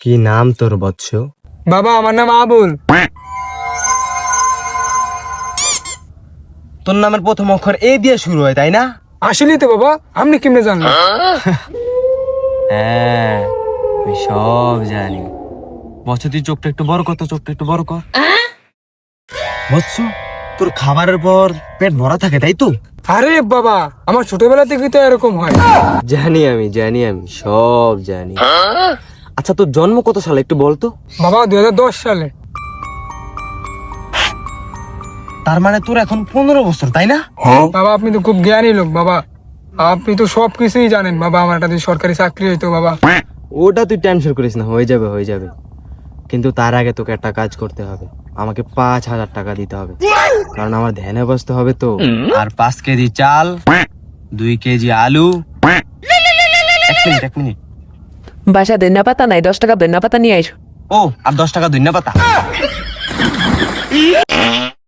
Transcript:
কি নাম তোর বৎস? বাবা আমার নাম আবুল। তোর নামের প্রথম অক্ষর এ দিয়ে শুরু হয়, তাই না? আসলেই তো বাবা, আপনি কেমনে জানলেন? হ্যাঁ, আমি সব জানি। বৎস, তুই চোখটা একটু বড় কর, তো চোখটা একটু বড় কর। বৎস, তোর খাবারের পর পেট ভরা থাকে, তাই তো? আরে বাবা, আমার ছোটবেলা থেকে তো এরকম হয়। জানি আমি সব জানি। আচ্ছা, তোর জন্ম কত সালে একটু বলতো? বাবা 2010 সালে। তার মানে তোর এখন 15 বছর, তাই না? বাবা আপনি তো খুব জ্ঞানী লোক বাবা, আপনি তো সব কিছুই জানেন বাবা। আমার একটা যদি সরকারি চাকরি হইতো বাবা। ওটা তুই টেনশন করিস না, হয়ে যাবে। কিন্তু তার আগে তোকে একটা কাজ করতে হবে। আমাকে 5,000 টাকা দিতে হবে, কারণ আমার ধ্যানে বসতে হবে তো। আর 5 কেজি চাল, 2 কেজি আলু। এক মিনিট। বাসা ধনিয়া পাতা নাই, 10 টাকা ধনিয়া পাতা নিয়ে আইসো। ও, আর 10 টাকা ধন্যবাদ।